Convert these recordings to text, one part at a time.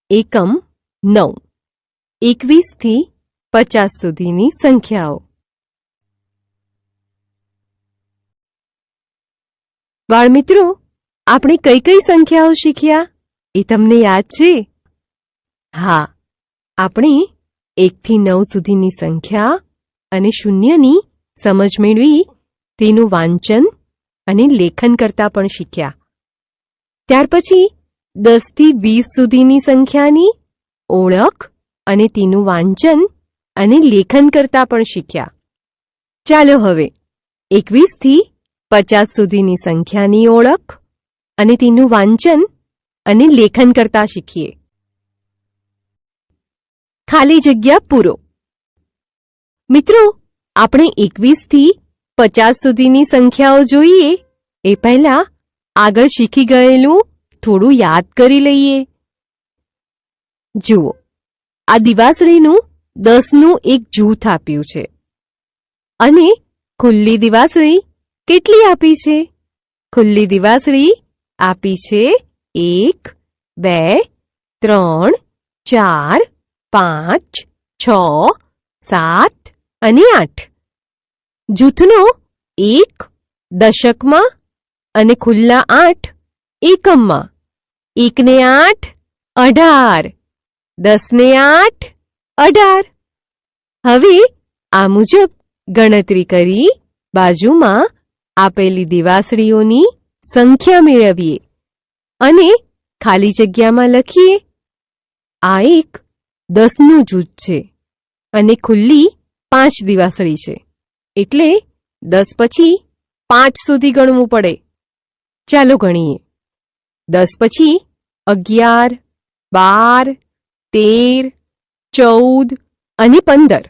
એકમ 9 21 થી 50 સુધીની સંખ્યાઓ। બાળમિત્રો, આપણે કઈ કઈ સંખ્યાઓ શીખ્યા એ તમને યાદ છે? હા, આપણે 1 થી 9 સુધીની સંખ્યા અને શૂન્યની સમજ મેળવી તેનું વાંચન અને લેખન કરતા પણ શીખ્યા। ત્યાર પછી 10 થી 20 સુધીની સંખ્યાની ઓળખ અને તેનું વાંચન અને લેખન કરતા પણ શીખ્યા। ચાલો હવે 21 થી 50 સુધીની સંખ્યાની ઓળખ અને તેનું વાંચન અને લેખન કરતા શીખીએ। ખાલી જગ્યા પૂરો। મિત્રો, આપણે 21 થી 50 સુધીની સંખ્યાઓ જોઈએ એ પહેલા આગળ શીખી ગયેલું થોડું યાદ કરી લઈએ। જુઓ, આ દિવાસળીનું 10નું એક જૂથ આપ્યું છે અને ખુલ્લી દિવાસળી કેટલી આપી છે? ખુલ્લી દિવાસળી આપી છે 1, 2, 3, 4, 5, 6, 7 અને 8। જૂથનો 1 દશકમાં અને ખુલ્લા 8 એકમમાં। 1 ને 8 18, 10 ને 8 18। હવે આ મુજબ ગણતરી કરી બાજુમાં આપેલી દિવાસળીઓની સંખ્યા મેળવીએ અને ખાલી જગ્યામાં લખીએ। આ એક 10નું જૂથ છે અને ખુલ્લી 5 દિવાસળી છે, એટલે 10 પછી 5 સુધી ગણવું પડે। ચાલો ગણીએ। 10 પછી 11, 12, 13, 14 અને 15।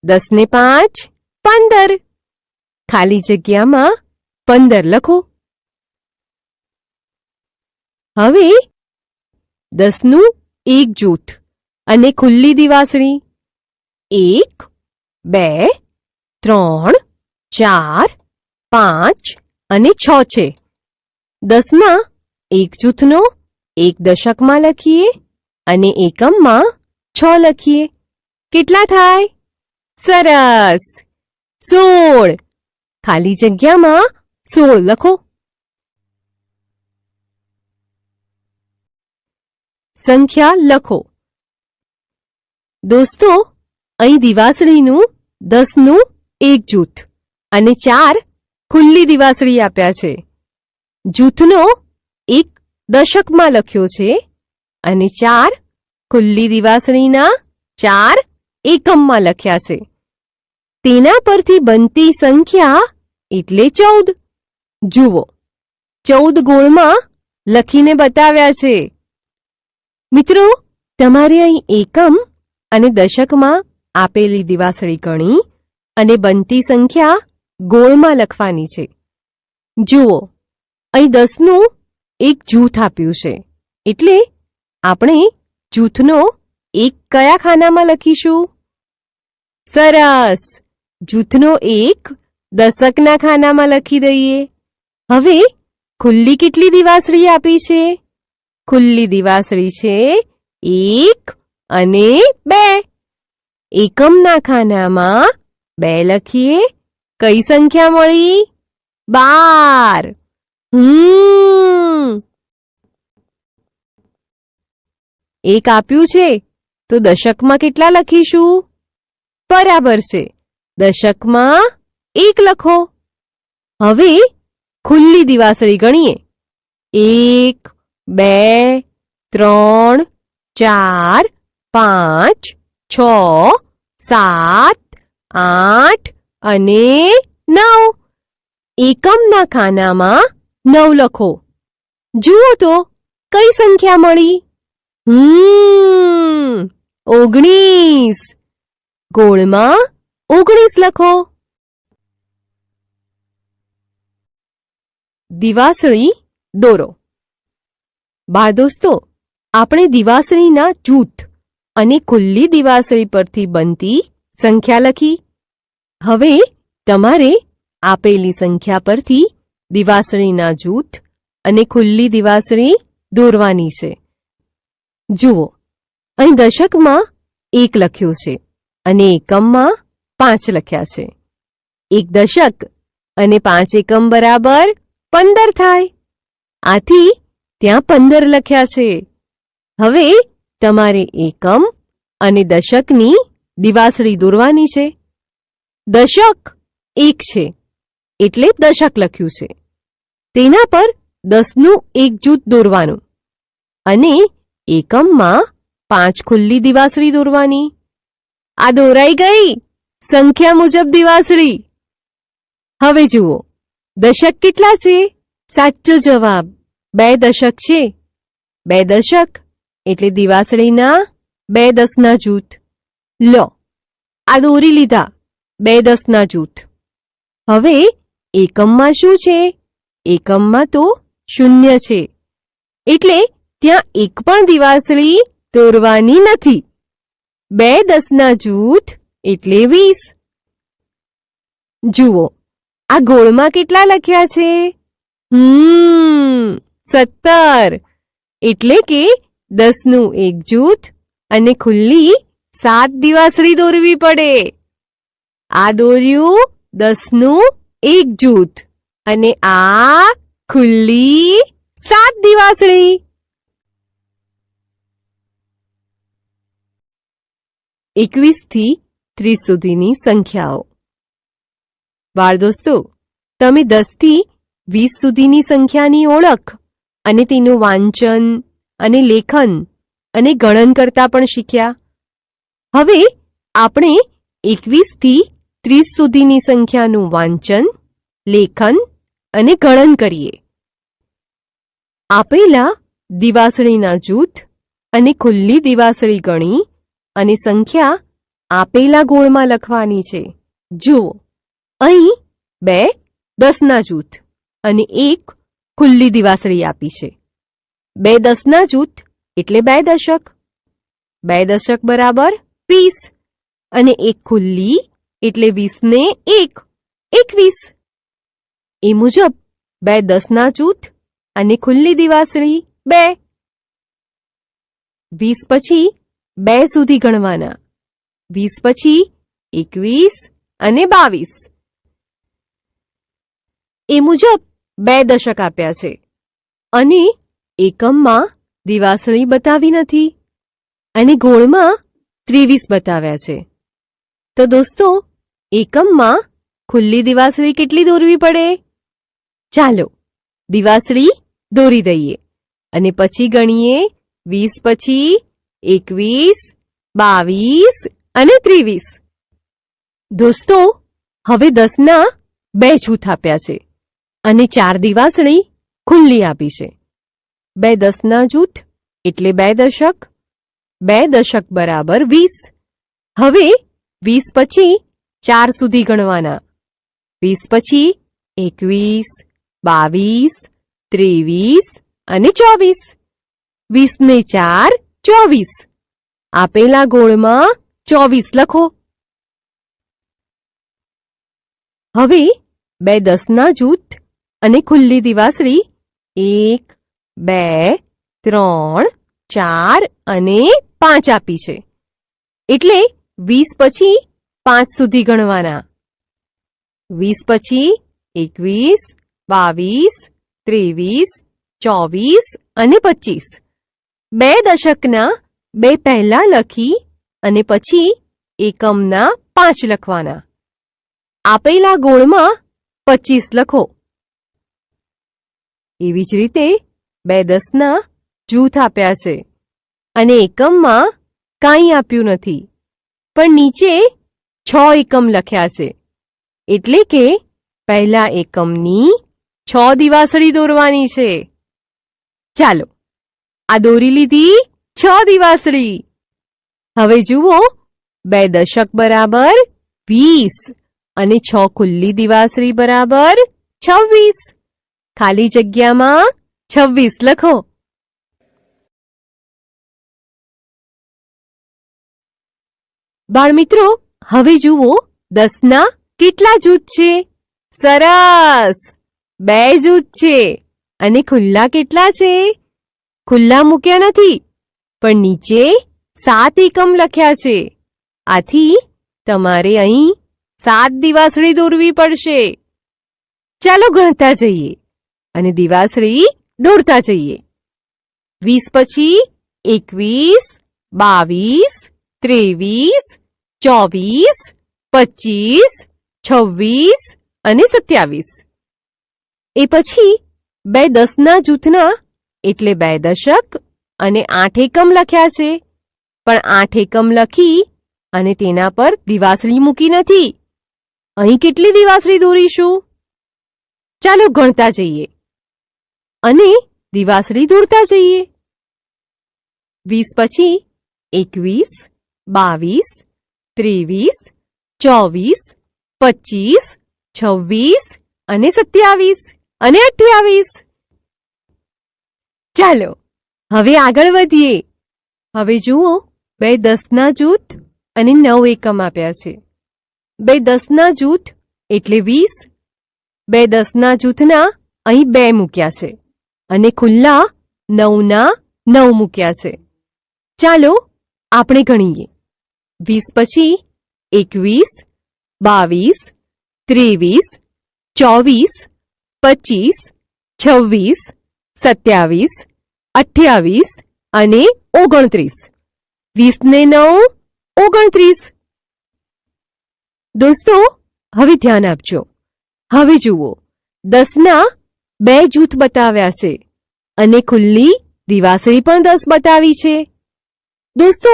10 ને 5 15। ખાલી જગ્યામાં 15 લખો। હવે 10નું એક જૂથ અને ખુલ્લી દિવાસળી 1, 2, 3, 4, 5 અને 6 છે। 10ના એક જૂથનો 1 દશકમાં લખીએ અને એકમમાં 6 લખીએ। કેટલા થાય? સરસ, 16। ખાલી જગ્યામાં 16 લખો। સંખ્યા લખો। દોસ્તો, અહીં દિવાસળીનું 10નું એક જૂથ અને 4 ખુલ્લી દિવાસળી આપ્યા છે। જૂથનો 1 દશકમાં લખ્યો છે અને 4 ખુલ્લી દિવાસળીના 4 એકમમાં લખ્યા છે। તેના પરથી બનતી સંખ્યા એટલે 14। જુઓ, 14 ગોળમાં લખીને બતાવ્યા છે। મિત્રો, તમારે અહીં એકમ અને દશકમાં આપેલી દિવાસળી ગણી અને બનતી સંખ્યા ગોળમાં લખવાની છે। જુઓ, અહીં 10નું એક જૂથ આપ્યું છે, એટલે આપણે જૂથનો 1 કયા ખાનામાં લખીશું? સરસ, જૂથનો 1 દશકના ખાનામાં લખી દઈએ। હવે ખુલ્લી કેટલી દિવાસળી આપી છે? ખુલ્લી દિવાસળી છે 1 અને 2। એકમના ખાનામાં 2 લખીએ। કઈ સંખ્યા મળી? 12। એક આપ્યું છે તો દશકમાં કેટલા લખીશું? બરાબર છે, દશકમાં 1 લખો। હવે ખુલ્લી દિવાસળી ગણીએ। 1, 2, 3, 4, 5, 6, 7, 8 અને 9। એકમના ખાનામાં 9 લખો। જુઓ તો કઈ સંખ્યા મળી? 19। ગોળમાં 19 લખો। દિવાસળી દોરો। બાળદોસ્તો, આપણે દિવાસળીના જૂથ અને ખુલ્લી દિવાસળી પરથી બનતી સંખ્યા લખી। હવે તમારે આપેલી સંખ્યા પરથી દિવાસળીના જૂથ અને ખુલ્લી દિવાસળી દોરવાની છે। જુઓ, અહીં દશકમાં 1 લખ્યું છે અને એકમમાં 5 લખ્યા છે. 1 દશક અને 5 એકમ બરાબર 15 થાય. આથી ત્યાં 15 લખ્યા છે. હવે તમારે એકમ અને દશકની દિવાસળી દોરવાની છે. દશક 1 છે એટલે દશક લખ્યું છે. તેના પર 10નું એક જૂથ દોરવાનું અને એકમમાં 5 ખુલ્લી દિવાસળી દોરવાની. આ દોરાઈ ગઈ સંખ્યા મુજબ દિવાસળી. હવે જુઓ, દશક કેટલા છે? સાચો જવાબ 2 દશક છે. 2 દશક એટલે દિવાસળીના 2 10ના જૂથ. લો, આ દોરી લીધા 2 10ના જૂથ. હવે એકમમાં શું છે? એકમમાં તો 0 છે એટલે ત્યાં એક પણ દિવાસળી દોરવાની નથી. 2 10ના જૂથ એટલે 20. જુઓ, આ ગોળમાં કેટલા લખ્યા છે? 17 એટલે કે 10નું એક જૂથ અને ખુલ્લી 7 દિવાસળી દોરવી પડે. આ દોર્યું 10નું એક જૂથ અને આ ખુલ્લી 7 દિવાસળી. 21 થી 30 સુધીની સંખ્યાઓ. બાળ દોસ્તો, તમે 10 થી 20 સુધીની સંખ્યાની ઓળખ અને તેનું વાંચન અને લેખન અને ગણન કરતા પણ શીખ્યા. હવે આપણે 21 થી 30 સુધીની સંખ્યાનું વાંચન, લેખન અને ગણન કરીએ. આપેલા દિવાસળીના જૂથ અને ખુલ્લી દિવાસળી ગણી અને સંખ્યા આપેલા ગોળમાં લખવાની છે. જુઓ, અહીં 2 10ના જૂથ અને 1 ખુલ્લી દિવાસળી આપી છે. 2 10ના જૂથ એટલે 2 દશક. 2 દશક બરાબર 20 અને 1 ખુલ્લી એટલે 20 ને 1 21. એ મુજબ 2 10ના જૂથ અને ખુલ્લી દિવાસળી 2. 20 પછી 2 સુધી ગણવાના. 20 પછી 21 અને 22. એ મુજબ 2 દશક આપ્યા છે અને એકમમાં દિવાસળી બતાવી નથી અને ગોળમાં 23 બતાવ્યા છે. તો દોસ્તો, એકમમાં ખુલ્લી દિવાસળી કેટલી દોરવી પડે? ચાલો દિવાસળી દોરી દઈએ અને પછી ગણીએ. 20 પછી 21, 22 અને 23. દોસ્તો, હવે 10ના 2 જૂથ આપ્યા છે અને 4 દિવાસળી ખુલ્લી આપી છે. 2 10ના જૂથ એટલે 2 દશક. 2 દશક બરાબર 20. હવે 20 પછી 4 સુધી ગણવાના. 20 પછી 21, 22, 23 અને 24. 20 ને 4 24. આપેલા ગોળમાં 24 લખો. હવે 2 10ના જૂથ અને ખુલ્લી દિવાસળી 1, 2, 3, 4 અને 5 આપી છે એટલે 20 પછી 5 સુધી ગણવાના. 20 પછી 21, 22, 23, 24 અને 25. 2 દશકના 2 પહેલા લખી અને પછી એકમના 5 લખવાના. આપેલા ગોળમાં 25 લખો. એવી જ રીતે 2 10ના જૂથ આપ્યા છે અને એકમમાં કાંઈ આપ્યું નથી, પણ નીચે 6 એકમ લખ્યા છે એટલે કે પહેલા એકમની 6 દિવાસળી દોરવાની છે. ચાલો, આ દોરી લીધી 6 દિવાસળી. હવે જુઓ, 2 દશક બરાબર 20 અને 6 ખુલ્લી દિવાસળી બરાબર 26. ખાલી જગ્યામાં 26 લખો. બાળમિત્રો, હવે જુઓ 10ના કેટલા જૂથ છે? સરસ, 2 જૂથ છે. અને ખુલ્લા કેટલા છે? ખુલ્લા મૂક્યા નથી, પણ નીચે 7 એકમ લખ્યા છે. આથી તમારે અહીં 7 દિવાસળી દોરવી પડશે. ચાલો ગણતા જઈએ અને દિવાસળી દોરતા જઈએ. 20 પછી 21, 22, 23, 24, 25, 26 અને 27. એ પછી 2 10ના જૂથના એટલે 2 દશક અને 8 એકમ લખ્યા છે. પણ 8 એકમ લખી અને તેના પર દિવાસળી મૂકી નથી. અહીં કેટલી દિવાસળી દોરીશું? ચાલો ગણતા જઈએ અને દિવાસળી દોરતા જઈએ. 20 પછી 21, 22, 23, 24, 25, 26 અને 27 અને 28. ચાલો હવે આગળ વધીએ. હવે જુઓ, 2 10ના જૂથ અને 9 એકમ આપ્યા છે. 2 10ના જૂથ એટલે 20. 2 10ના જૂથના અહીં 2 મૂક્યા છે અને ખુલ્લા 9ના 9 મૂક્યા છે. ચાલો આપણે ગણીએ. 20 પછી 21, 22, 23, 24, 25, 26, 27, 28 અને 29. 20 ને 9, 29. દોસ્તો, હવે ધ્યાન આપજો. હવે જુઓ, 10ના 2 જૂથ બતાવ્યા છે અને ખુલ્લી દિવાસળી પણ 10 બતાવી છે. દોસ્તો,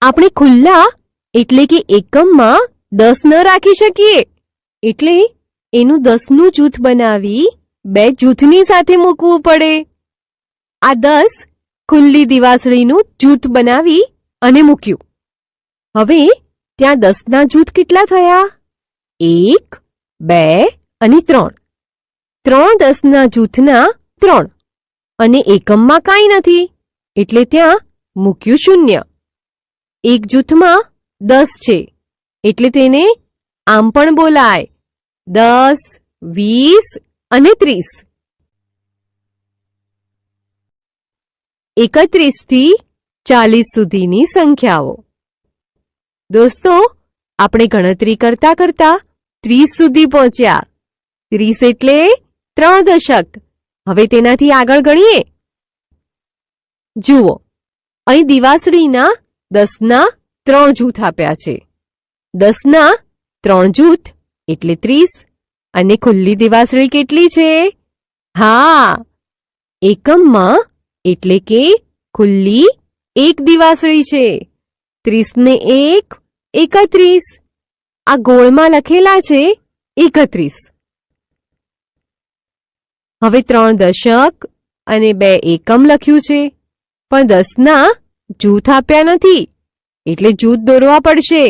આપણે ખુલ્લા એટલે કે એકમમાં 10 ન રાખી શકીએ. એટલે એનું 10નું જૂથ બનાવી 2 જૂથની સાથે મૂકવું પડે. આ 10 ખુલ્લી દિવાસળીનું જૂથ બનાવી અને મૂક્યું. હવે ત્યાં 10ના જૂથ કેટલા થયા? 1, 2 અને 3. 3 10ના જૂથના 3 અને એકમમાં કાંઈ નથી એટલે ત્યાં મૂક્યું 0. એક જૂથમાં 10 છે એટલે તેને આમ પણ બોલાય 10, 20 અને 30. 31 થી 40 સુધીની સંખ્યાઓ. દોસ્તો, આપણે ગણતરી કરતા કરતા 30 સુધી પહોંચ્યા. 30 એટલે 3 દશક. હવે તેનાથી આગળ ગણીએ. જુઓ, અહીં દિવાસળીના 10ના 3 જૂથ આપ્યા છે. 10ના 3 જૂથ એટલે 30 અને ખુલ્લી દિવાસળી કેટલી છે? હા, એકમમાં એટલે કે ખુલ્લી 1 દિવાસળી છે. 30 ને 1, 31. આ ગોળમાં લખેલા છે 31. હવે 3 દશક અને 2 એકમ લખ્યું છે પણ 10ના જૂથ આપ્યા નથી એટલે જૂથ દોરવા પડશે.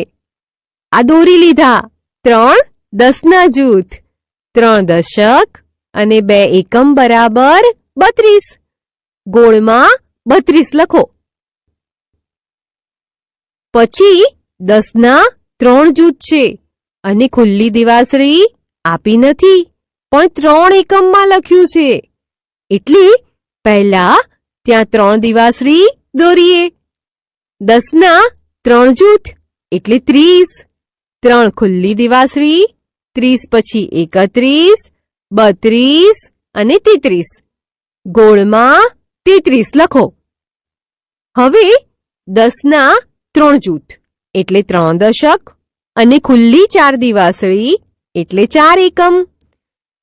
આ દોરી લીધા 3 10ના જૂથ. 3 દશક અને 2 એકમ બરાબર 32. ગોળમાં 32 લખો. પછી 10ના 3 જૂથ છે અને ખુલ્લી દિવાસળી આપી નથી પણ 3 એકમમાં લખ્યું છે એટલે પહેલા ત્યાં 3 દિવાસળી દોરીએ. 10ના 3 જૂથ એટલે 30. 3 ખુલ્લી દિવાસળી. 30 પછી 31, 32 અને 33. ગોળમાં 33 લખો. હવે 10ના 3 જૂથ એટલે 3 દશક અને ખુલ્લી 4 દિવાસળી એટલે 4 એકમ.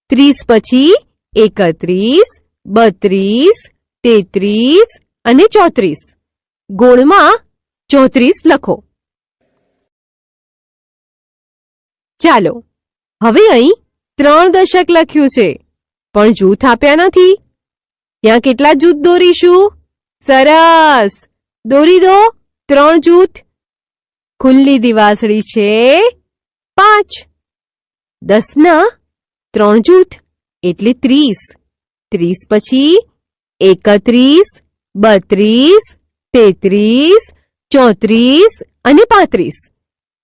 30 પછી 31, 32, 33 અને 34. ગોળમાં 34 લખો. ચાલો હવે અહીં 3 દશક લખ્યું છે પણ જૂથ આપ્યા નથી. ત્યાં કેટલા જૂથ દોરીશું? સરસ, દોરી દો 3 જૂથ. ખુલ્લી દિવાસળી છે 5. 10ના 3 જૂથ એટલે 30. 30 પછી 31, 32, 33, 34 અને 35.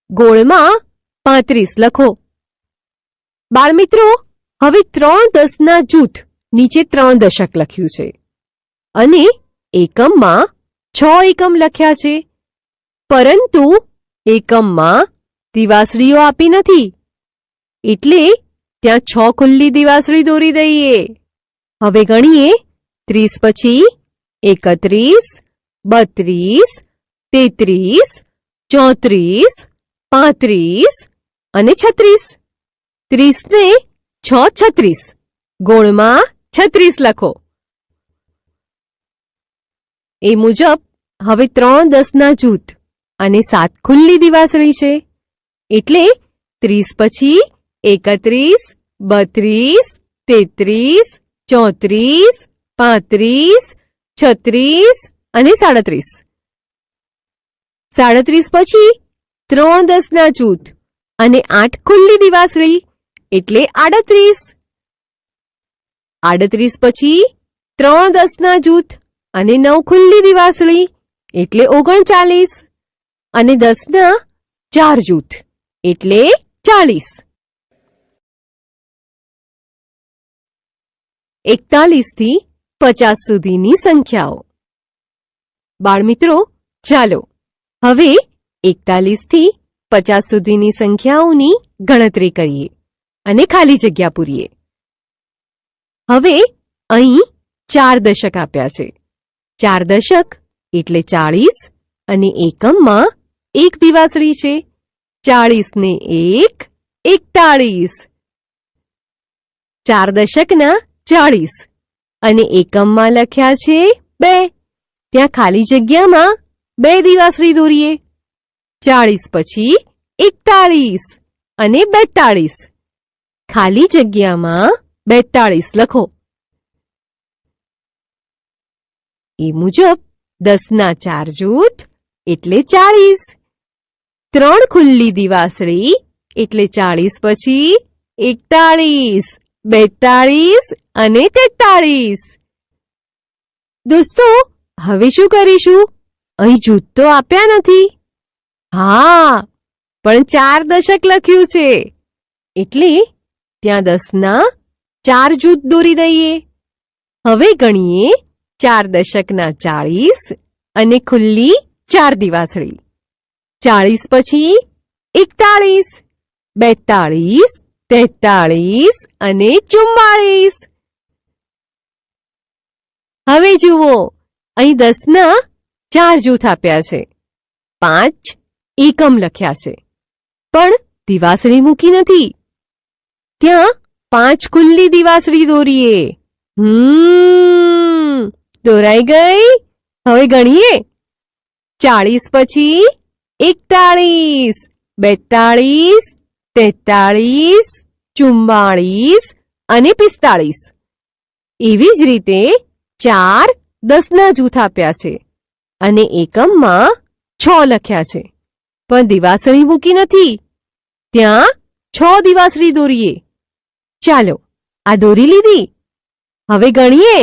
ગોળમાં 35 લખો. બાળમિત્રો, હવે 3 10ના જૂથ નીચે 3 દશક લખ્યું છે અને એકમમાં 6 એકમ લખ્યા છે, પરંતુ એકમમાં દિવાસળીઓ આપી નથી, એટલે ત્યાં 6 ખુલ્લી દિવાસળી દોરી દઈએ. હવે ગણીએ. 30 પછી 31, 32, 33, 34, 35 અને 36. 30 ને 6 36, ગોળમાં 36 લખો. એ મુજબ હવે 3 10ના જૂથ અને 7 ખુલ્લી દિવાસળી છે, એટલે 30 પછી 31, 32, 33, 34, 35, 36 અને 37. 37 પછી 3 10ના જૂથ અને 8 ખુલ્લી દિવાસળી, એટલે 38. 38 પછી 3 10ના જૂથ અને 9 ખુલ્લી દિવાસળી, એટલે 39. અને 10ના 4 જૂથ, એટલે 40. 41 થી 50 સુધીની સંખ્યાઓ. બાળમિત્રો, ચાલો હવે 41 થી 50 સુધીની સંખ્યાઓની ગણતરી કરીએ અને ખાલી જગ્યા પૂરીએ. હવે અહીં 4 દશક આપ્યા છે. 4 દશક એટલે 40 અને એકમમાં 1 દિવાસળી છે. 40 ને 1 41. 4 દશકના 40 અને એકમમાં લખ્યા છે 2. ત્યાં ખાલી જગ્યામાં 2 દિવાસળી દોરીએ. 40 પછી 41 અને 42. ખાલી જગ્યામાં 42 લખો. એ મુજબ 10ના 4 જૂથ એટલે 40. 3 ખુલ્લી દિવાસળી એટલે 40 પછી 41, 42 અને 43. દોસ્તો, હવે શું કરીશું? અહીં જૂથ તો આપ્યા નથી. હા, પણ 4 દશક લખ્યું છે, એટલે ત્યાં 10ના 4 જૂથ દોરી દઈએ. હવે ગણીએ. 4 દશકના 40 અને ખુલ્લી 4 દિવાસળી. 40 પછી 41, 42, 43 અને 44. હવે જુઓ, અહીં 10ના 4 જૂથ આપ્યા છે, 5 એકમ લખ્યા છે, પણ દિવાસળી મૂકી નથી. ત્યાં 5 ખુલ્લી દિવાસળી દોરીએ. દોરાઈ ગઈ. હવે ગણીએ. 40 પછી 41, 42, 43, 44 અને 45. એવી જ રીતે 4 10ના જૂથ આપ્યા છે અને એકમમાં 6 લખ્યા છે, પણ દિવાસળી મૂકી નથી. ત્યાં 6 દિવાસળી દોરીએ. ચાલો, આ દોરી લીધી. હવે ગણીએ.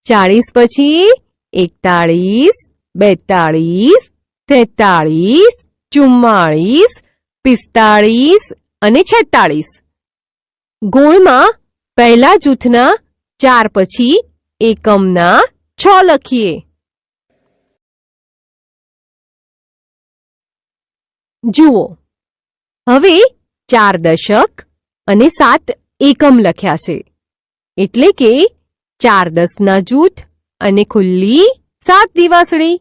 40 પછી 41, 42, 43, 44, 45 અને 46. ગોળમાં પહેલા જૂથના 4 પછી એકમના 6 લખીએ. જુઓ, હવે 4 દશક અને 7 એકમ લખ્યા છે, એટલે કે 4 10ના જૂથ અને ખુલ્લી 7 દિવાસળી.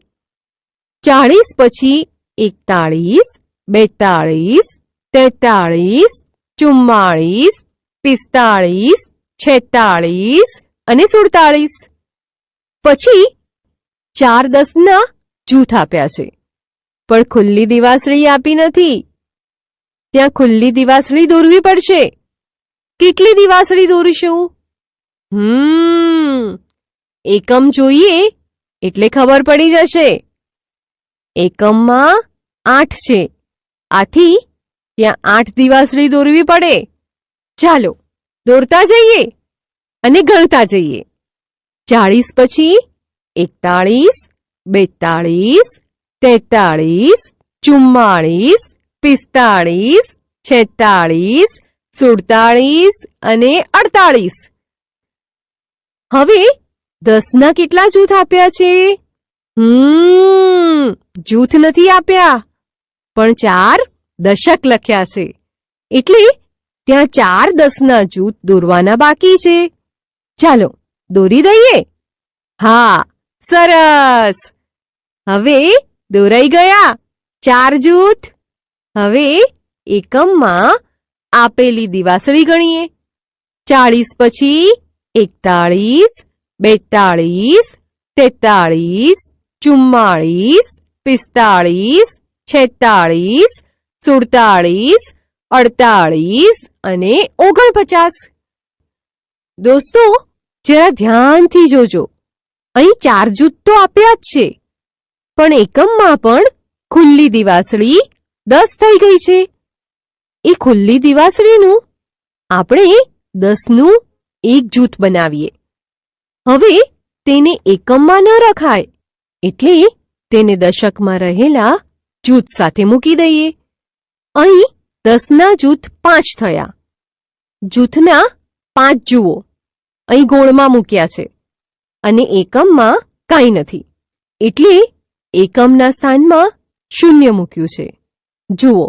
40 પછી 41, 42, 43, 44, 45, 46 અને 47. પછી 4 10ના જૂથ આપ્યા છે, પણ ખુલ્લી દિવાસળી આપી નથી. ત્યાં ખુલ્લી દિવાસળી દોરવી પડશે. કેટલી દિવાસળી દોરીશું? એકમ જોઈએ એટલે ખબર પડી જશે. એકમમાં 8 છે, આથી ત્યાં 8 દિવાસળી દોરવી પડે. ચાલો, દોરતા જઈએ અને ગણતા જઈએ. 40 પછી 41, 42, 43, 44, 45, 46, 47 અને 48. હવે 10ના કેટલા જૂથ આપ્યા છે? જૂથ નથી આપ્યા, પણ 4 દશક લખ્યા છે. એટલે ત્યાં 4 10ના જૂથ દોરવાના બાકી છે. ચાલો દોરી દઈએ. હા, સરસ. હવે દોરાઈ ગયા 4 જૂથ. હવે એકમમાં આપેલી દિવાસળી ગણીએ. 40 પછી 41, 42, 43, 44, 45, 46, 47, 48 અને 49. દોસ્તો, જરા ધ્યાનથી જોજો. અહીં 4 જૂથ તો આપ્યા જ છે, પણ એકમમાં પણ ખુલ્લી દિવાસળી 10 થઈ ગઈ છે. એ ખુલ્લી દિવાસળીનું આપણે 10નું એક જૂથ બનાવીએ. હવે તેને એકમમાં ન રખાય, એટલે તેને દશકમાં રહેલા જૂથ સાથે મૂકી દઈએ. અહીં 10ના જૂથ 5 થયા. જૂથના 5 જુઓ, અહીં ગોળમાં મૂક્યા છે અને એકમમાં કાંઈ નથી, એટલે એકમના સ્થાનમાં 0 મૂક્યું છે. જુઓ,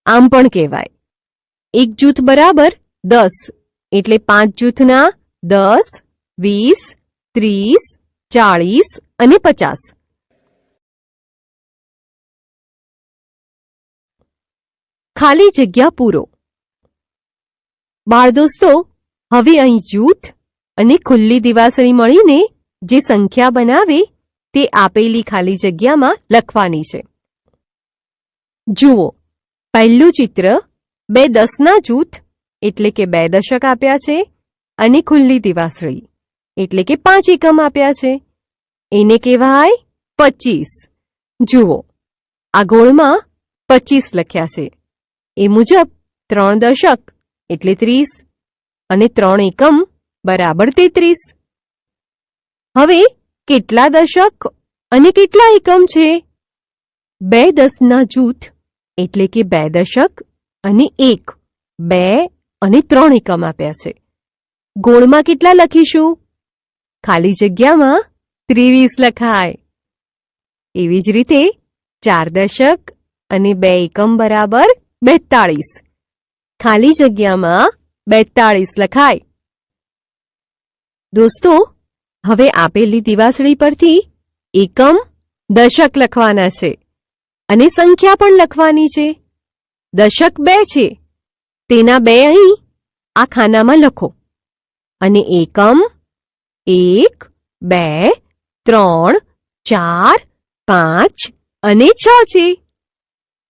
આમ પણ કહેવાય. એક જૂથ બરાબર 10, એટલે 5 જૂથના 10, 20, 30, 40 અને 50. ખાલી જગ્યા પૂરો. બાળ દોસ્તો, હવે અહીં જૂથ અને ખુલ્લી દિવાસળી મળીને જે સંખ્યા બનાવે તે આપેલી ખાલી જગ્યામાં લખવાની છે. જુઓ, પહેલું ચિત્ર 2 10ના જૂથ એટલે કે 2 દશક આપ્યા છે અને ખુલ્લી દિવાસળી એટલે કે 5 એકમ આપ્યા છે. એને કહેવાય 25. જુઓ, આ ગોળમાં 25 લખ્યા છે. એ મુજબ 3 દશક એટલે 30 અને 3 એકમ બરાબર 33. હવે કેટલા દશક અને કેટલા એકમ છે? 2 10ના જૂથ એટલે કે 2 દશક અને 1, 2 અને 3 એકમ આપ્યા છે. ગોળમાં કેટલા લખીશું? ખાલી જગ્યામાં 23 લખાય. એવી જ રીતે 4 દશક અને 2 એકમ બરાબર 42. ખાલી જગ્યામાં 42 લખાય. દોસ્તો, હવે આપેલી દિવાસળી પરથી એકમ, દશક લખવાના છે અને સંખ્યા પણ લખવાની છે. દશક 2 છે, તેના 2 અહીં આ ખાનામાં લખો અને એકમ 1, 2, 3, 4, 5 અને 6 છે.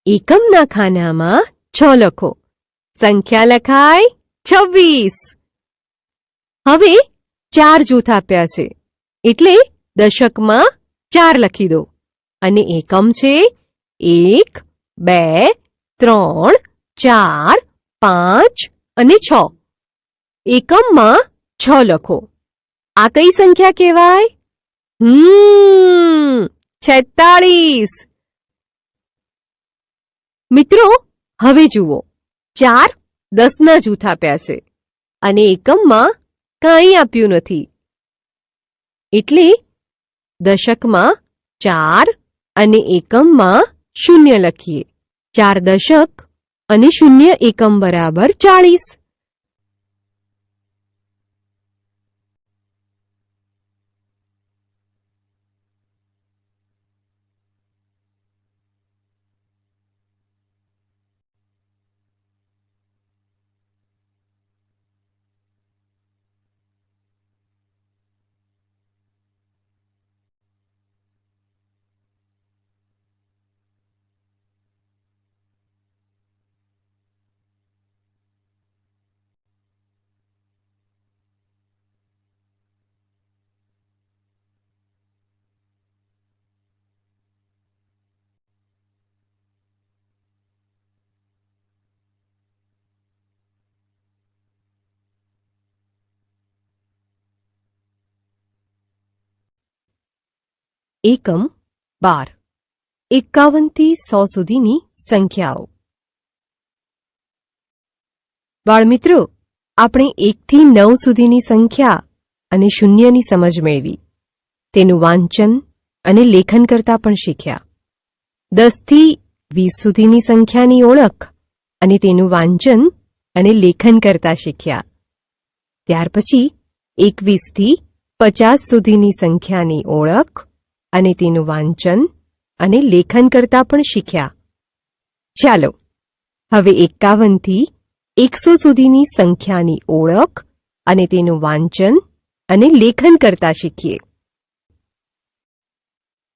એકમના ખાનામાં 6 લખો. સંખ્યા લખાય 26. હવે 4 જૂથ આપ્યા છે, એટલે દશકમાં 4 લખી દો અને એકમ છે 1, 2, 3, 4, 5 અને 6. એકમમાં 6 લખો. આ કઈ સંખ્યા કહેવાય? 46. મિત્રો, હવે જુઓ, 4 10ના જૂથ આપ્યા છે અને એકમમાં કાંઈ આપ્યું નથી, એટલે દશકમાં 4 અને એકમમાં 0 લખીએ. 4 દશક અને 0 એકમ બરાબર 40. એકમ 12. 51 થી 100 સુધીની સંખ્યાઓ. બાળમિત્રો, આપણે 1 થી 9 સુધીની સંખ્યા અને શૂન્યની સમજ મેળવી. તેનું વાંચન, અને લેખન કરતા પણ શીખ્યા. 10 થી 20 સુધીની સંખ્યાની ઓળખ અને તેનું વાંચન અને લેખન કરતા શીખ્યા. ત્યાર પછી 21 થી 50 સુધીની સંખ્યાની ઓળખ અને તેનું વાંચન અને લેખન કરતા પણ શીખ્યા. ચાલો હવે 51 થી 100 સુધીની સંખ્યાની ઓળખ અને તેનું વાંચન અને લેખન કરતા શીખીએ.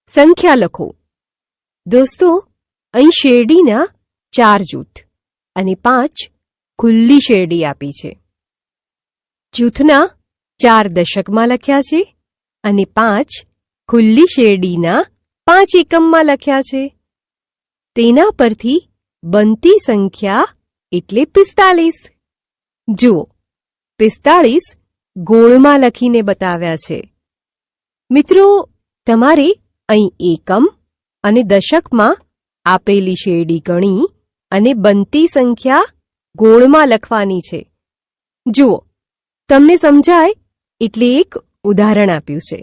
સંખ્યા લખો. દોસ્તો, અહીં શેરડીના 4 જૂથ અને 5 ખુલ્લી શેરડી આપી છે. જૂથના 4 દશકમાં લખ્યા છે અને 5 ખુલ્લી શેરડીના 5 એકમમાં લખ્યા છે. તેના પરથી બનતી સંખ્યા એટલે 45. જુઓ, 45 ગોળમાં લખીને બતાવ્યા છે. મિત્રો, તમારે અહીં એકમ અને દશકમાં આપેલી શેરડી ગણી અને બનતી સંખ્યા ગોળમાં લખવાની છે. જુઓ, તમને સમજાય એટલે એક ઉદાહરણ આપ્યું છે.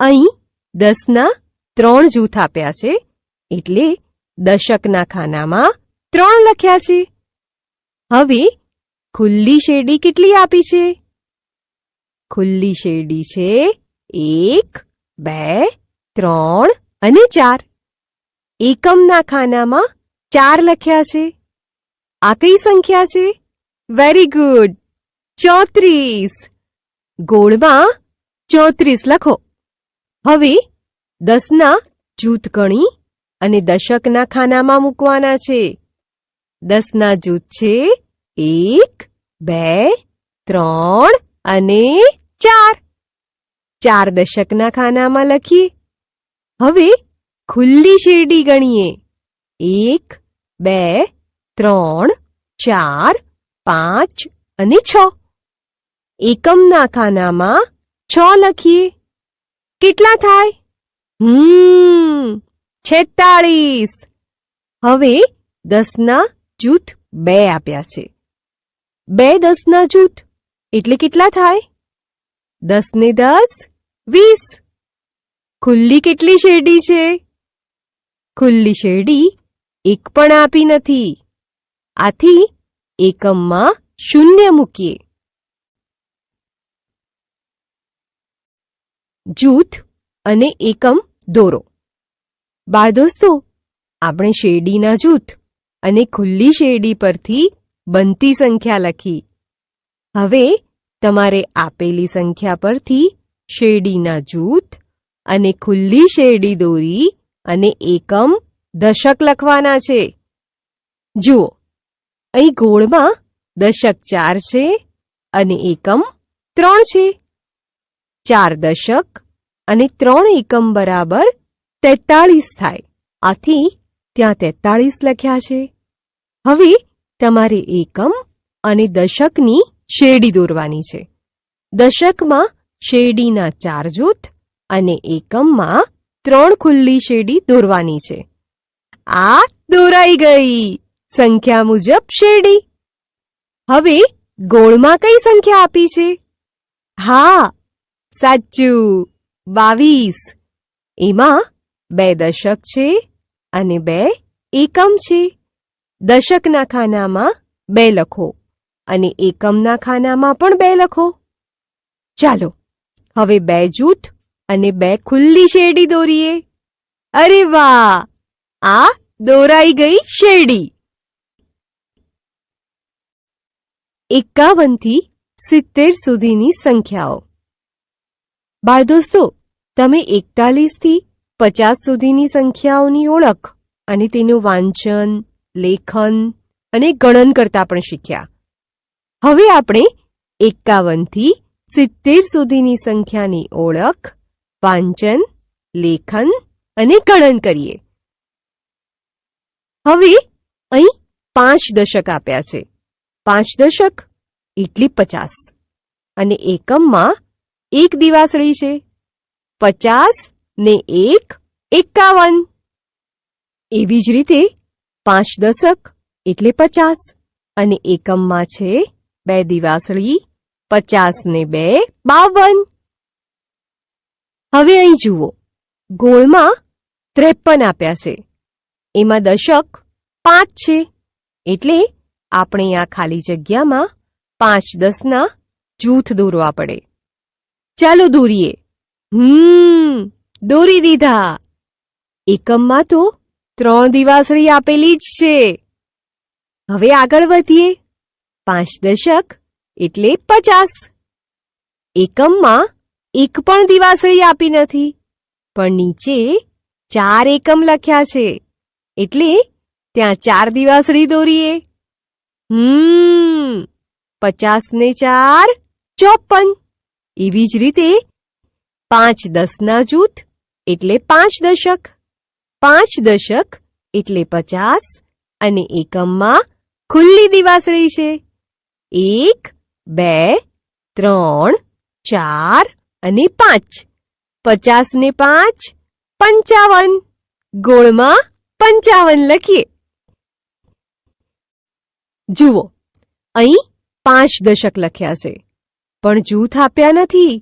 અહીં 10ના 3 જૂથ આપ્યા છે એટલે દશકના ખાનામાં 3 લખ્યા છે. હવે ખુલ્લી શેરડી કેટલી આપી છે? ખુલ્લી શેરડી છે 1, 2, 3 અને 4. એકમના ખાનામાં 4 લખ્યા છે. આ કઈ સંખ્યા છે? Very good, 34. ગોળમાં 34 લખો. હવે 10ના જૂથ ગણી અને દશકના ખાનામાં મૂકવાના છે. 10ના જૂથ છે 1, 2, 3 અને 4. 4 દશકના ખાનામાં લખીએ. હવે ખુલ્લી શેરડી ગણીએ. 1, 2, 3, 4, 5 અને 6. એકમના ખાનામાં 6 લખીએ. કેટલા થાય? 46. હવે 10ના જૂથ 2 આપ્યા છે. 2 10ના જૂથ એટલે કેટલા થાય? 10 ને 10, 20. ખુલ્લી કેટલી શેરડી છે? ખુલ્લી શેરડી એક પણ આપી નથી. આથી એકમમાં 0 મૂકીએ. જૂથ અને એકમ દોરો. બાળદોસ્તો, આપણે શેરડીના જૂથ અને ખુલ્લી શેરડી પરથી બનતી સંખ્યા લખી. હવે તમારે આપેલી સંખ્યા પરથી શેરડીના જૂથ અને ખુલ્લી શેરડી દોરી અને એકમ દશક લખવાના છે. જુઓ, અહીં ગોળમાં દશક 4 છે અને એકમ 3 છે. 4 દશક અને 3 એકમ બરાબર 43 થાય. આથી ત્યાં 43 લખ્યા છે. હવે તમારે એકમ અને દશકની શેરડી દોરવાની છે. દશકમાં શેરડીના 4 જૂથ અને એકમમાં 3 ખુલ્લી શેરડી દોરવાની છે. આ દોરાઈ ગઈ સંખ્યા મુજબ શેરડી. હવે ગોળમાં કઈ સંખ્યા આપી છે? હા, સાચું, 22. એમાં 2 દશક છે અને 2 એકમ છે. દશકના ખાનામાં 2 લખો અને એકમના ખાનામાં પણ 2 લખો. ચાલો હવે 2 જૂથ અને 2 ખુલ્લી શેરડી દોરીએ. અરે વાહ, આ દોરાઈ ગઈ શેરડી. 51 થી 70 સુધીની સંખ્યાઓ. બાળદોસ્તો, તમે 41 થી 50 સુધીની સંખ્યાઓની ઓળખ અને તેનું વાંચન, લેખન અને ગણન કરતા પણ શીખ્યા. હવે આપણે 51 થી 70 સુધીની સંખ્યાની ઓળખ, વાંચન, લેખન અને ગણન કરીએ. હવે અહીં 5 દશક આપ્યા છે. 5 દશક એટલે 50 અને એકમમાં 1 દિવાસળી છે. 50 ને 1, 51. એવી જ રીતે 5 દશક એટલે 50 અને એકમમાં છે 2 દિવાસળી. 50 ને 2, 52. હવે અહીં જુઓ, ગોળમાં 53 આપ્યા છે. એમાં દશક 5 છે. એટલે આપણે આ ખાલી જગ્યામાં 5 10ના જૂથ દોરવા પડે. ચાલો દોરીએ. દોરી દીધા. એકમમાં તો 3 દિવાસળી આપેલી જ છે. હવે આગળ વધીએ. 5 દશક એટલે 50. એકમમાં એક પણ દિવાસળી આપી નથી, પણ નીચે 4 એકમ લખ્યા છે, એટલે ત્યાં 4 દિવાસળી દોરીએ. 50 ને 4 54. એવી જ રીતે 5 10ના જૂથ એટલે 5 દશક. 5 દશક એટલે 50 અને એકમમાં ખુલ્લી દિવાસળી છે. 1 2 3 4 અને 5. 50 ને 5 55. ગોળમાં 55 લખીએ. જુઓ, અહીં 5 દશક લખ્યા છે, પણ જૂથ આપ્યા નથી,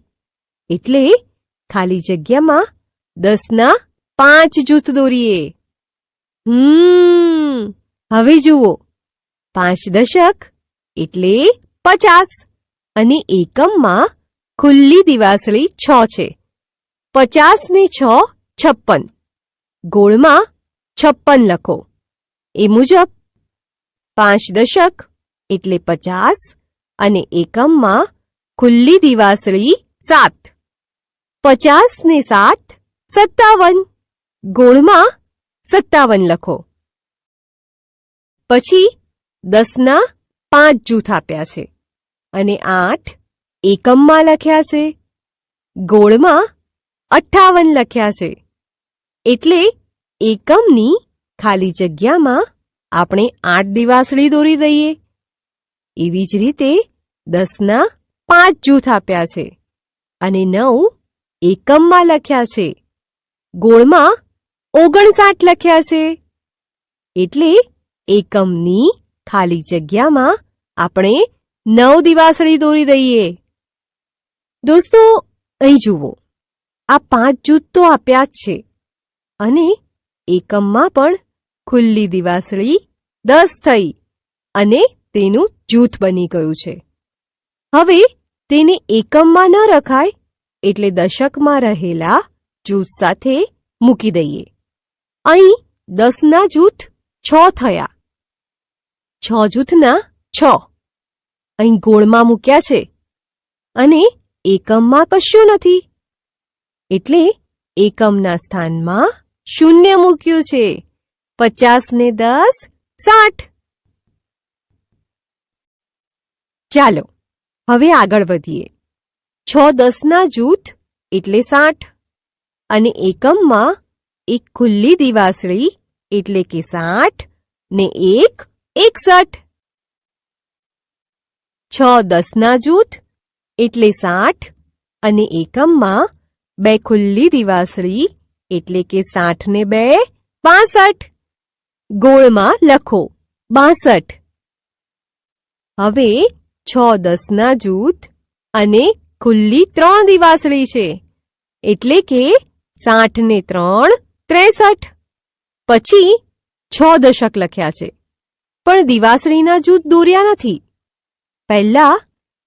એટલે ખાલી જગ્યામાં 10ના 5 જૂથ દોરીએ. હવે જુઓ, 5 દશક એટલે 50 અને એકમમાં ખુલ્લી દિવાસળી 6 છે. 50 ને 6 56. ગોળમાં 56 લખો. એ મુજબ 5 દશક એટલે 50 અને એકમમાં ખુલ્લી દિવાસળી 7. 50 ને 7 57. ગોળમાં 57 લખો. પછી 10ના 5 જૂથ આપ્યા છે અને 8 એકમમાં લખ્યા છે. ગોળમાં 58 લખ્યા છે, એટલે એકમની ખાલી જગ્યામાં આપણે 8 દિવાસળી દોરી દઈએ. એવી જ રીતે 10ના 5 જૂથ આપ્યા છે અને 9 એકમમાં લખ્યા છે. ગોળમાં 59 લખ્યા છે, એટલે એકમની ખાલી જગ્યામાં આપણે 9 દિવાસળી દોરી દઈએ. દોસ્તો, અહીં જુઓ, આ 5 જૂથ તો આપ્યા જ છે અને એકમમાં પણ ખુલ્લી દિવાસળી 10 થઈ અને તેનું જૂથ બની ગયું છે. હવે તેને એકમમાં ન રખાય, એટલે દશકમાં રહેલા જૂથ સાથે મૂકી દઈએ. અહીં 10ના જૂથ 6 થયા. 6 જૂથના 6 અહીં ગોળમાં મૂક્યા છે અને એકમમાં કશું નથી, એટલે એકમના સ્થાનમાં 0 મૂક્યું છે. 50 ને 10 60. ચાલો હવે આગળ વધીએ. 6 10ના જૂથ એટલે 60 અને એકમમાં એક ખુલ્લી દિવાસળી એટલે કે 60 ને 1 61. 6 10ના જૂથ એટલે 60 અને એકમમાં 2 ખુલ્લી દિવાસળી એટલે કે 60 ને 2 62. ગોળમાં લખો 62. હવે 6 10ના જૂથ અને ખુલ્લી 3 દિવાસળી છે, એટલે કે 60 ને 3 63. પછી 6 દશક લખ્યા છે, પણ દિવાસળીના જૂથ દોર્યા નથી. પહેલા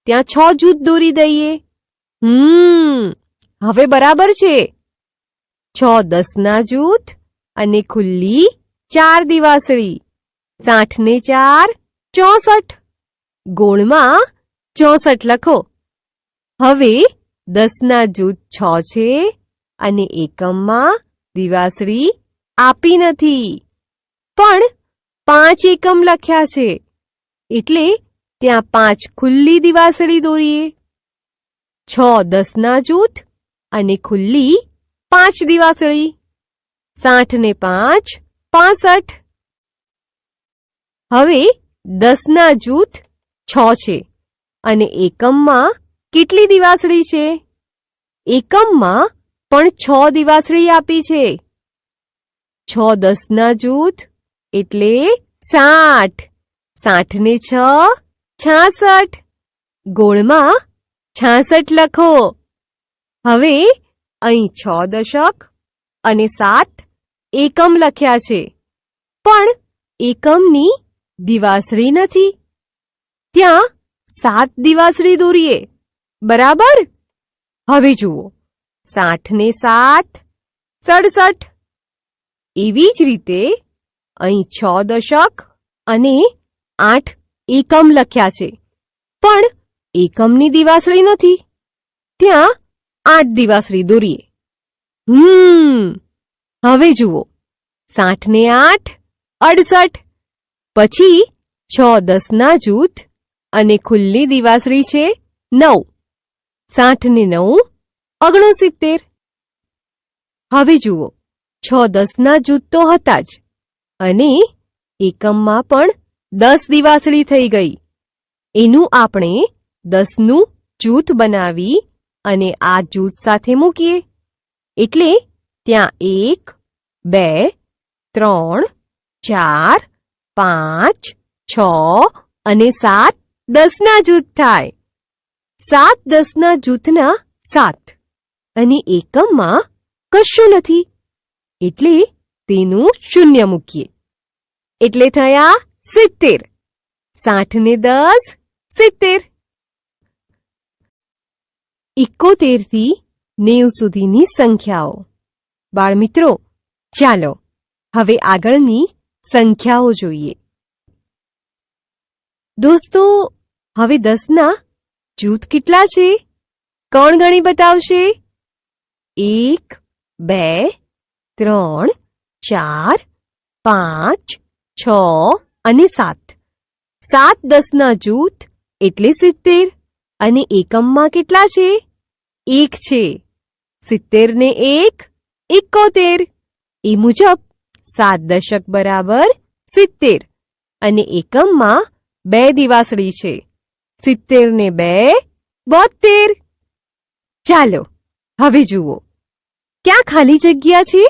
ત્યાં 6 જૂથ દોરી દઈએ. હવે બરાબર છે. 6 10ના જૂથ અને ખુલ્લી 4 દિવાસળી. 60 ને 4 64. ગોળમાં 64 લખો. હવે 10ના જૂથ 6 છે અને એકમમાં દિવાસળી આપી નથી, પણ 5 એકમ લખ્યા છે, એટલે ત્યાં 5 ખુલ્લી દિવાસળી દોરીએ. 6 10ના જૂથ અને ખુલ્લી 5 દિવાસળી. 60 ને 5 65. હવે 10ના જૂથ 6 છે અને એકમમાં કેટલી દિવાસળી છે? એકમમાં પણ 6 દિવાસળી આપી છે. 6 10ના જૂથ એટલે 60. 60 ને 6 66. ગોળમાં 66 લખો. હવે અહીં 6 દશક અને 7 એકમ લખ્યા છે, પણ એકમની દિવાસળી નથી. ત્યાં 7 દિવાસળી દોરીએ, બરાબર? હવે જુઓ, 60 ને 7 67. એવી જ રીતે અહીં 6 દશક અને 8 એકમ લખ્યા છે, પણ એકમની દિવાસળી નથી. ત્યાં 8 દિવાસળી દોરીએ. હવે જુઓ, 60 ને 8 68. પછી 6 10ના જૂથ અને ખુલ્લી દિવાસળી છે 9. 60 ને 9 69. હવે જુઓ, 6 10ના જૂથ તો હતા જ, અને એકમમાં પણ 10 દિવાસળી થઈ ગઈ. એનું આપણે 10નું જૂથ બનાવી અને આ જૂથ સાથે મૂકીએ, એટલે ત્યાં 1 2 3 4 5 6 અને 7 10ના જૂથ થાય. 7 10ના જૂથના 7 અને એકમમાં કશું નથી, એટલે તેનું શૂન્ય મૂકીએ, એટલે થયા 70. 60 ને 10 70. 71 થી 90 સુધીની સંખ્યાઓ. બાળમિત્રો, ચાલો હવે આગળની સંખ્યાઓ જોઈએ. દોસ્તો, હવે 10ના જૂથ કેટલા છે? કોણ ગણી બતાવશે? 1 2 3 4 5 6 અને 7. 7 10ના જૂથ એટલે 70. અને એકમમાં કેટલા છે? 1 છે. 70 ને 1 71. એ મુજબ 7 દશક બરાબર 70 અને એકમમાં 2 દિવાસળી છે. 70 ને 2 72. ચાલો હવે જુઓ, ક્યાં ખાલી જગ્યા છે?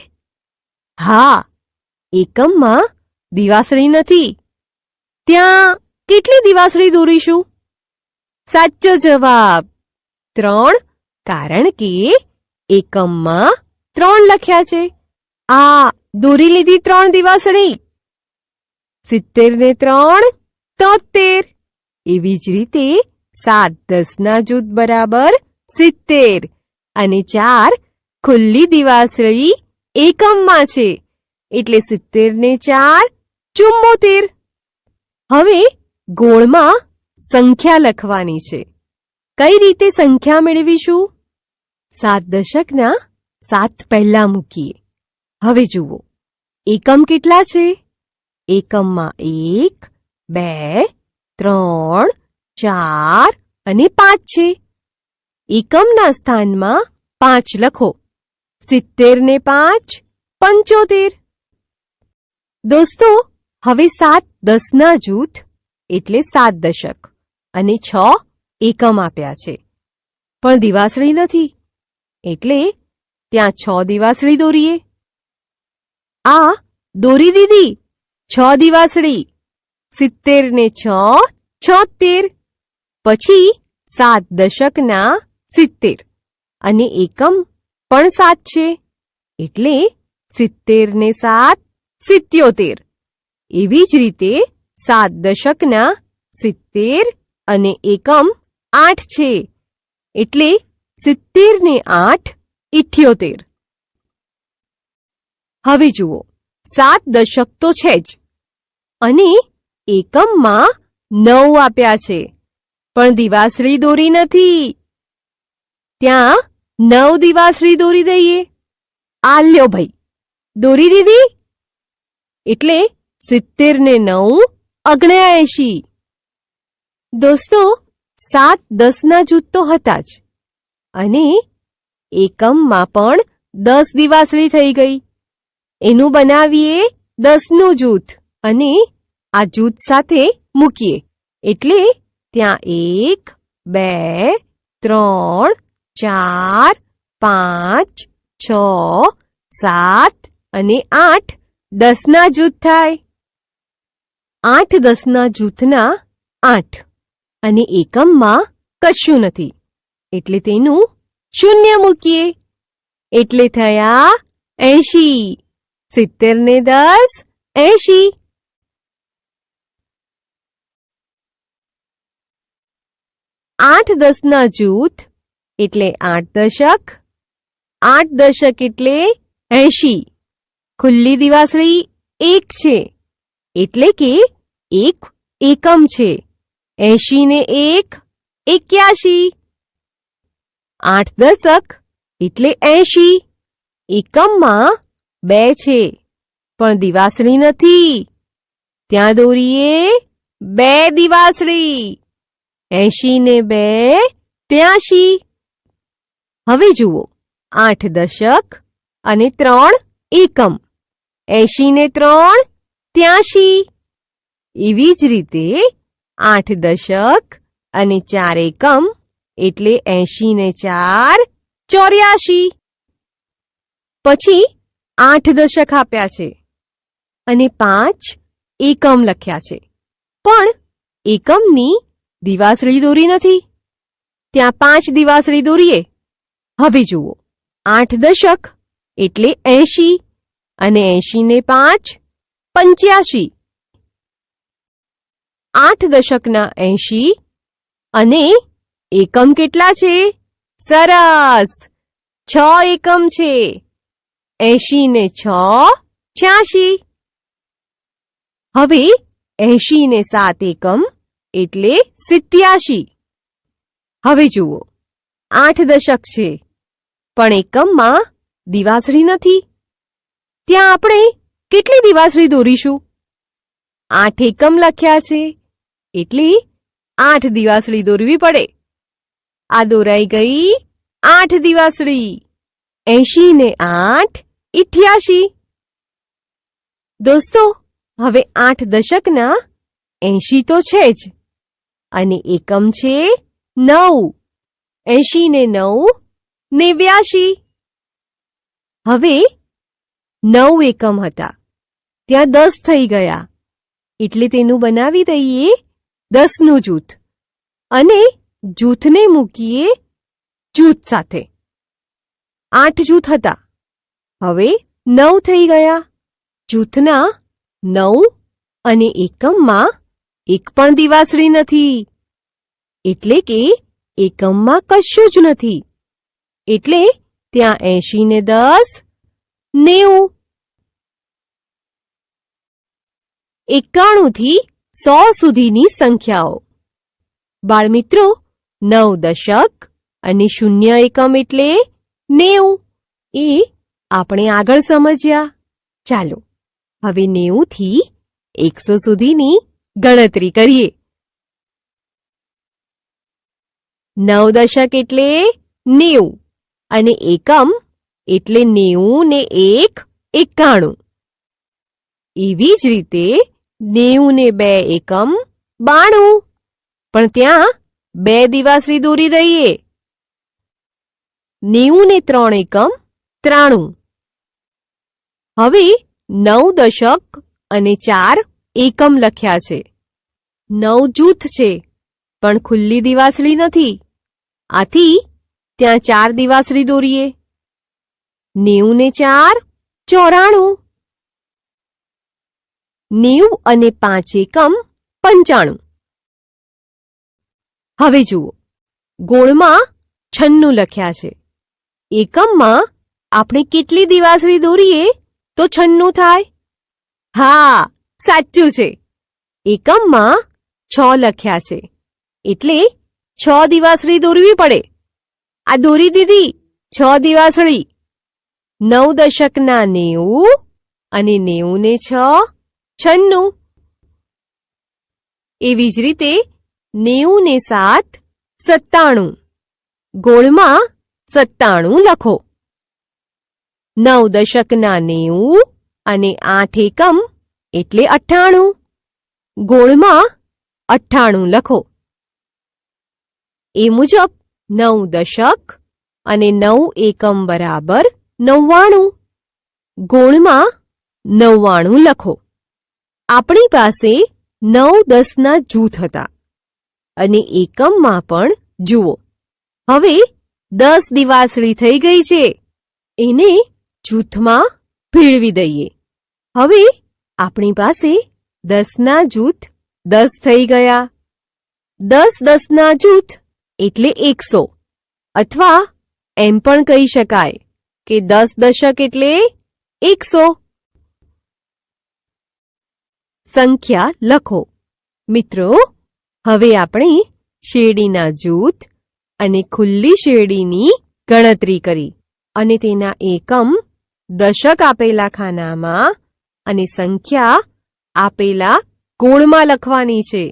હા, એકમમાં દિવાસળી નથી. ત્યાં કેટલી દિવાસળી દોરીશું? સાચો જવાબ 3, કારણ કે એકમમાં 3 લખ્યા છે. આ દોરી લીધી 3 દિવાસળી. 70 ને 3 73. એવી જ રીતે 7 10ના જૂથ બરાબર 70 અને 4 ખુલ્લી દિવાસળી એકમમાં છે, એટલે 70 ને 4 74. હવે ગોળમાં સંખ્યા લખવાની છે. કઈ રીતે સંખ્યા મેળવીશું? 7 દશકના 7 પહેલા મૂકીએ. હવે જુઓ, એકમ કેટલા છે? એકમમાં 1 2 3 4 અને 5 છે. એકમના સ્થાનમાં 5 લખો. 70 ને 5 75. દોસ્તો, હવે 7 10ના જૂથ એટલે 7 દશક અને 6 એકમ આપ્યા છે, પણ દિવાસળી નથી, એટલે ત્યાં 6 દિવાસળી દોરીએ. આ દોરી દીધી 6 દિવાસળી. 70 ને 6 76. પછી 7 દશકના 70 અને એકમ પણ 7 છે, એટલે 70 ને 7 77. એવી જ રીતે 7 દશકના 70 અને એકમ 8 છે, એટલે 70 ને 8 78. હવે જુઓ, 7 દશક તો છે જ, અને એકમમાં 9 આપ્યા છે, પણ દિવાસળી દોરી નથી. ત્યાં 9 દિવાસળી દોરી દઈએ. આ લ્યો ભાઈ, દોરી દીધી, એટલે 70 ને 9 79. દોસ્તો, 7 10ના જૂથ તો હતા જ, અને એકમમાં પણ 10 દિવાસળી થઈ ગઈ. એનું બનાવીએ 10નું જૂથ અને આ જૂથ સાથે મૂકીએ, એટલે ત્યાં 1 2 3 4 5 6 7 અને 8 10ના જૂથ થાય. 8 10ના જૂથના 8 અને એકમમાં કશું નથી, એટલે તેનું શૂન્ય મૂકીએ, એટલે થયા 80. 70 ને 10 80. 8 10ના જૂથ એટલે 8 દશક. 8 દશક એટલે 80. ખુલ્લી દિવાસળી 1 છે એટલે કે 1 એકમ છે. 80 ને 1 81. 8 દશક એટલે 80. એકમમાં 2 છે પણ દિવાસળી નથી. ત્યાં દોરીએ 2 દિવાસળી. 80 ને 2 82. હવે જુઓ 8 દશક અને 3 એકમ. 80 ને 3 83. એવી જ રીતે 8 દશક અને 4 એકમ એટલે 80 ને 4 84. પછી 8 દશક આપ્યા છે અને 5 એકમ લખ્યા છે પણ એકમની દિવાસળી દોરી નથી. ત્યાં 5 દિવાસળી દોરીએ. હવે જુઓ 8 દશક એટલે 80 અને 80 ને 5 85. 8 દશકના 80 અને એકમ કેટલા છે? સરસ! 6 એકમ છે. 80 ને 6 86. હવે 80 ને 7 એકમ એટલે 87. હવે જુઓ 8 દશક છે પણ એકમમાં દિવાસળી નથી. ત્યાં આપણે કેટલી દિવાસળી દોરીશું? 8 એકમ લખ્યા છે એટલે 8 દિવાસળી દોરવી પડે. આ દોરાઈ ગઈ 8 દિવાસળી. 80 ને 8 88. દોસ્તો, હવે 8 દશકના 80 તો છે જ અને એકમ છે 9. 80 ને 9 89. હવે 9 એકમ હતા ત્યાં 10 થઈ ગયા એટલે તેનું બનાવી દઈએ 10નું જૂથ અને જૂથને મૂકીએ જૂથ સાથે. 8 જૂથ હતા હવે 9 થઈ ગયા. જૂથના 9 અને એકમમાં એક પણ દિવાસળી નથી એટલે કે એકમમાં કશું જ નથી. એટલે ત્યાં 80 ને 10 90. 91 થી 100 સુધીની સંખ્યાઓ. બાળમિત્રો, 9 દશક અને 0 એકમ એટલે 90. એ આપણે આગળ સમજ્યા. ચાલો હવે 90 થી 100 સુધીની ગણતરી કરીએ. 9 દશક એટલે 90 અને એકમ એટલે 90 ને 1 91. એવી જ રીતે 90 ને 2 એકમ 92. પણ ત્યાં 2 દિવાસળી દોરી દઈએ. 90 ને 3 એકમ 93. હવે 9 દશક અને 4 એકમ લખ્યા છે. 9 જૂથ છે પણ ખુલ્લી દિવાસળી નથી. આથી ત્યાં 4 દિવાસળી દોરીએ. 90 ને 4 94. 90 અને 5 એકમ 95. હવે જુઓ ગોળમાં 96 લખ્યા છે. એકમમાં આપણે કેટલી દિવાસળી દોરીએ તો 96 થાય? હા, સાચું છે. એકમમાં 6 લખ્યા છે એટલે 6 દિવાસળી દોરવી પડે. આ દોરી દીધી 6 દિવાસળી. 9 દશકના 90 અને 90 ને 6 96. એવી જ રીતે 90 ને 7 97. ગોળમાં 97 લખો. 9 દશકના 90 અને 8 એકમ એટલે 98. ગોળમાં 98 લખો. એ મુજબ 9 દશક અને 9 એકમ બરાબર 99. ગોળમાં 99 લખો. આપણી પાસે 9 10ના જૂથ હતા અને એકમમાં પણ જુઓ. હવે 10 દિવાસળી થઈ ગઈ છે. એને જૂથમાં ભેળવી દઈએ. હવે આપણી પાસે 10ના જૂથ 10 થઈ ગયા. 10 જૂથ એટલે 100, અથવા એમ પણ કહી શકાય કે 10 દશક એટલે 100. સંખ્યા લખો. મિત્રો, હવે આપણે શેરડીના જૂથ અને ખુલ્લી શેરડીની ગણતરી કરી અને તેના એકમ દશક આપેલા ખાનામાં અને સંખ્યા આપેલા કોણમાં લખવાની છે.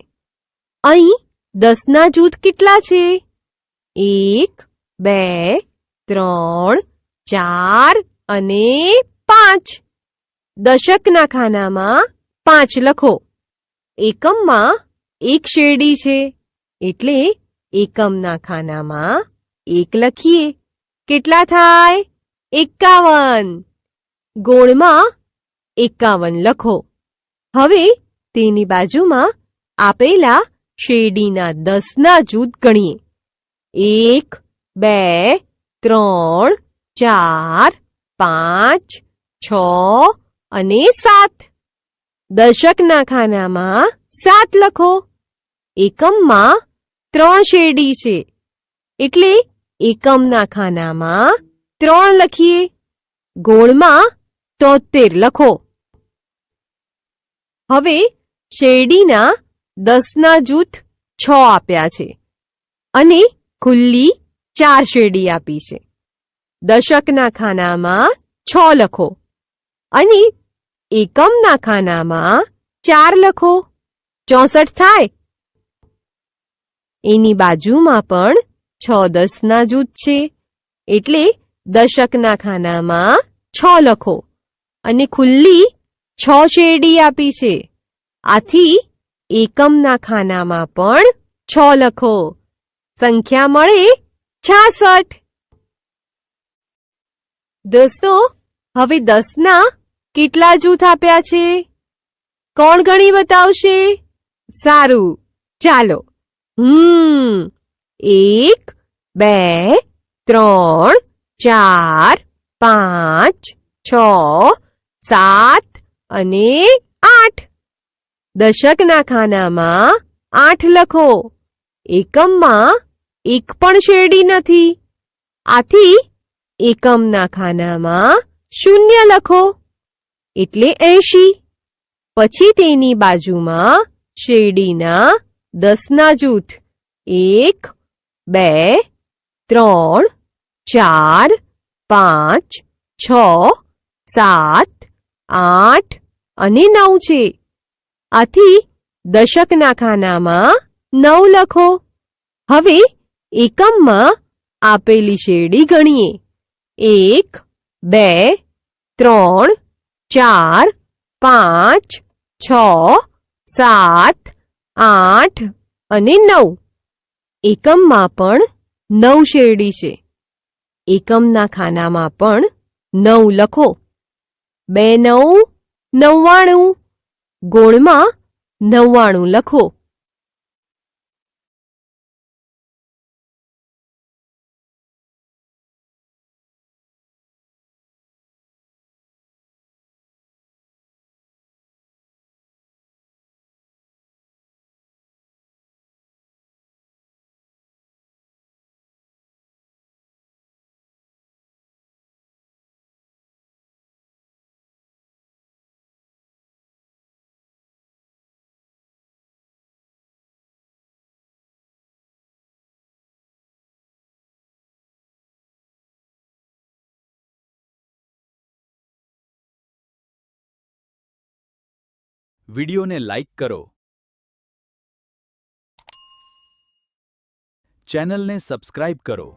અહીં 10ના જૂથ કેટલા છે? 1, 2, 3, 4 અને 5. દશકના ખાનામાં 5 લખો. એકમમાં 1 શેરડી છે એટલે એકમના ખાનામાં 1 લખીએ. કેટલા થાય? 51. ગોળમાં 51 લખો. હવે તેની બાજુમાં આપેલા શેરડીના 10ના જૂથ ગણીએ. 1, 2, 3, 4, 5, 6 અને 7. દશકના ખાનામાં 7 લખો. એકમમાં 3 શેરડી છે એટલે એકમના ખાનામાં 3 લખીએ. ગોળમાં 73 લખો. હવે શેરડીના 10ના જૂથ 6 આપ્યા છે અને ખુલ્લી 4 શેરડી આપી છે. દશકના ખાનામાં 6 લખો અને એકમના ખાનામાં 4 લખો. 64 થાય. એની બાજુમાં પણ 6 10ના જૂથ છે એટલે દશકના ખાનામાં 6 લખો અને ખુલ્લી 6 શેરડી આપી છે. આથી એકમના ખાનામાં પણ 6 લખો. સંખ્યા મળે 66. દોસ્તો, હવે 10ના કેટલા જૂથ આપ્યા છે? કોણ ગણી બતાવશે? સારું, ચાલો. 1, 2, 3, 4, 5, 6, 7 અને 8. દશકના ખાનામાં 8 લખો. એકમમાં 1 પણ શેરડી નથી. આથી એકમના ખાનામાં 0 લખો એટલે 80. પછી તેની બાજુમાં શેરડીના 10ના જૂથ 1, 2, 3, 4, 5, 6, 7, 8 અને 9 છે. આથી દશકના ખાનામાં 9 લખો. હવે એકમમાં આપેલી શેરડી ગણીએ. 1, 2, 3, 4, 5, 6, 7, 8 અને 9. એકમમાં પણ 9 શેરડી છે. એકમના ખાનામાં પણ 9 લખો. 2 9, 99. ગોળમાં 99 લખો. વિડિયોને લાઇક કરો, ચેનલને સબસ્ક્રાઇબ કરો